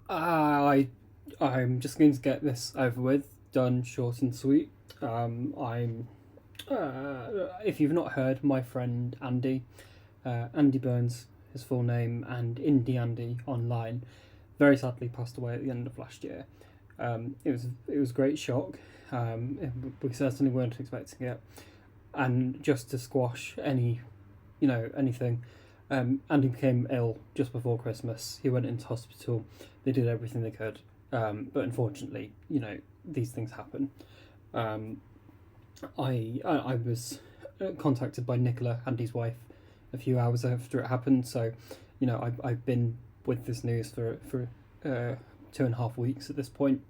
I'm just going to get this over with, done short and sweet. I'm If you've not heard, my friend Andy, Andy Burns, his full name, and Indie Andy online, very sadly passed away at the end of last year. It was a great shock. We certainly weren't expecting it, and just to squash anything, Andy became ill just before Christmas. He went into hospital. They did everything they could, but unfortunately, these things happen. Um, I was contacted by Nicola, Andy's wife, a few hours after it happened. So, I've been with this news for 2.5 weeks at this point.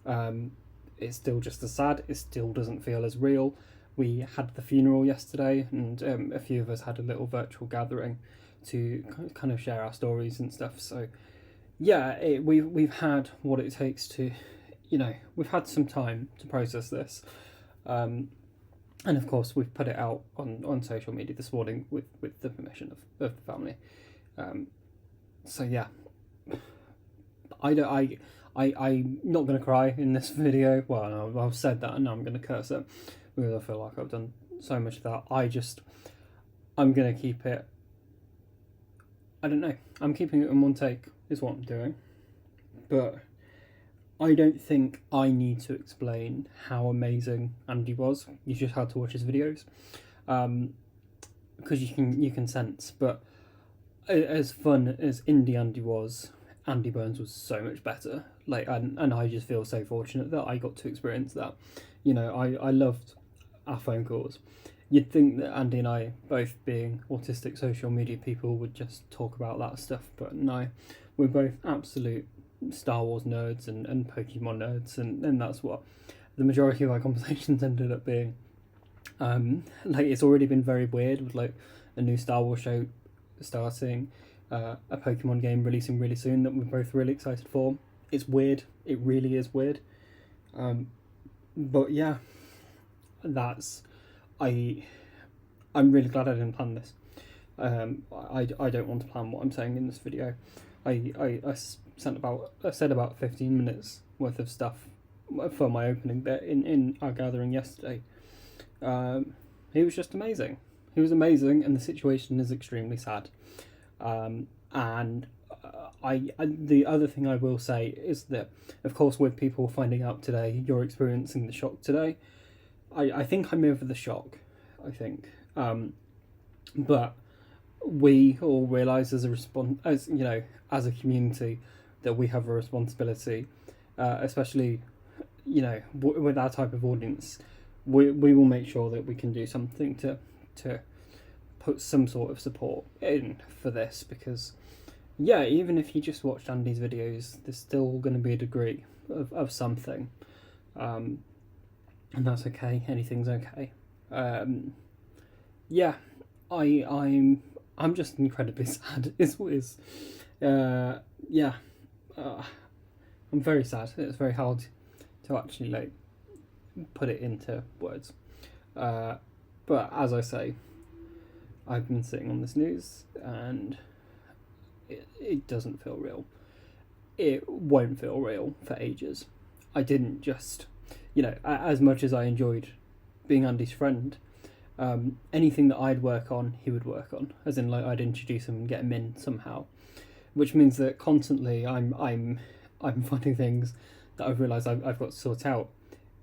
Um, it's still just as sad. It still doesn't feel as real. We had the funeral yesterday, and a few of us had a little virtual gathering to kind of share our stories and stuff. So yeah, we've had what it takes to, we've had some time to process this, um, and of course we've put it out on social media this morning with the permission of the family. Um, so yeah, I don't I'm not gonna cry in this video. Well, no, I've said that, and now I'm gonna curse it because I feel like I've done so much of that. I'm gonna keep it. I don't know. I'm keeping it in one take is what I'm doing, but I don't think I need to explain how amazing Andy was. You just had to watch his videos, um, because you can sense. But as fun as Indie Andy was, Andy Burns was so much better. And I just feel so fortunate that I got to experience that. I loved our phone calls. You'd think that Andy and I, both being autistic social media people, would just talk about that stuff, but no, we're both absolute Star Wars nerds and Pokemon nerds, and that's what the majority of our conversations ended up being. It's already been very weird with like a new Star Wars show starting, a Pokemon game releasing really soon that we're both really excited for. It's weird. It really is weird. Um, but yeah, that's I. I'm really glad I didn't plan this. I don't want to plan what I'm saying in this video. I said about 15 minutes worth of stuff for my opening bit in our gathering yesterday. He was just amazing. He was amazing, and the situation is extremely sad. And the other thing I will say is that, of course, with people finding out today, you're experiencing the shock today. I think I'm over the shock. I think, but we all realise as a community, that we have a responsibility, especially with our type of audience. We will make sure that we can do something to put some sort of support in for this, because yeah, even if you just watched Andy's videos, there's still going to be a degree of something, and that's okay. Anything's okay. Um, yeah, I'm just incredibly sad. Yeah, uh, I'm very sad. It's very hard to actually put it into words. Uh, but as I say, I've been sitting on this news, and it doesn't feel real. It won't feel real for ages. I didn't just, as much as I enjoyed being Andy's friend, anything that I'd work on, he would work on. As in, like, I'd introduce him and get him in somehow, which means that constantly I'm finding things that I've realised I've got to sort out.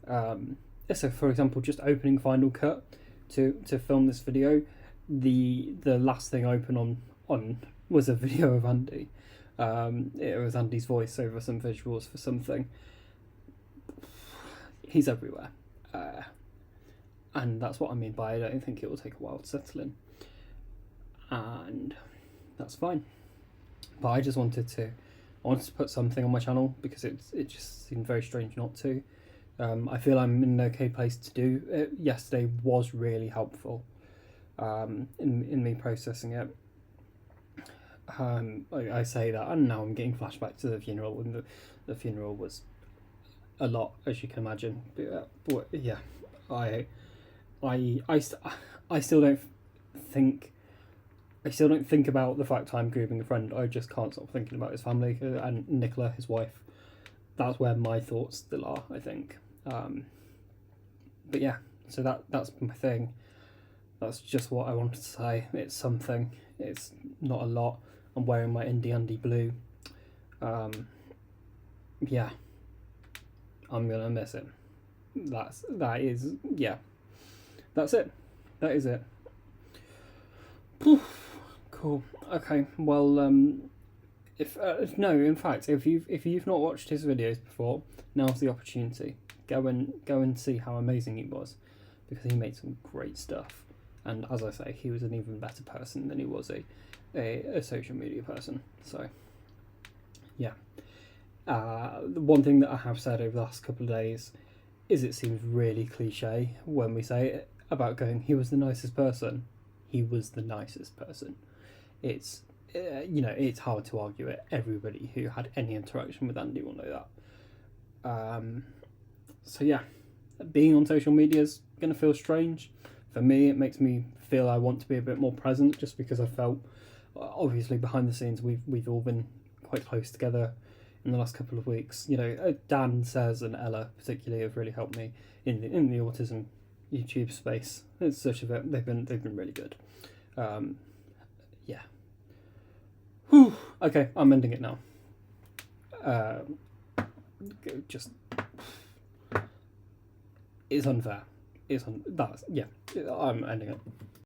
So, for example, just opening Final Cut to film this video, the last thing I opened on was a video of Andy. It was Andy's voice over some visuals for something. He's everywhere. And that's what I mean by I don't think it will take a while to settle in. And that's fine. But I wanted to put something on my channel because it just seemed very strange not to. I feel I'm in an okay place to do it. Yesterday was really helpful, in me processing it. I say that, and now I'm getting flashbacks to the funeral, and the funeral was a lot, as you can imagine. But yeah, I, I still don't think I still don't think about the fact I'm grieving a friend. I just can't stop thinking about his family and Nicola, his wife. That's where my thoughts still are, I think. But yeah, so that's my thing. That's just what I wanted to say. It's something. It's not a lot. I'm wearing my Indie Andy blue. Yeah, I'm gonna miss him. That's it. That's it. That is it. Cool. Okay. Well, if no, in fact, if you've not watched his videos before, now's the opportunity. Go and see how amazing he was, because he made some great stuff. And as I say, he was an even better person than he was a social media person. So, yeah. The one thing that I have said over the last couple of days is it seems really cliche when we say it about going, he was the nicest person. He was the nicest person. It's, it's hard to argue it. Everybody who had any interaction with Andy will know that. So yeah, being on social media is going to feel strange. For me, it makes me feel I want to be a bit more present, just because I felt, obviously behind the scenes, we've all been quite close together in the last couple of weeks. Dan, Sez, and Ella particularly have really helped me in the autism YouTube space. It's such a bit. They've been really good. Yeah. Whew. Okay, I'm ending it now. Just it's unfair. That's yeah. I'm ending it.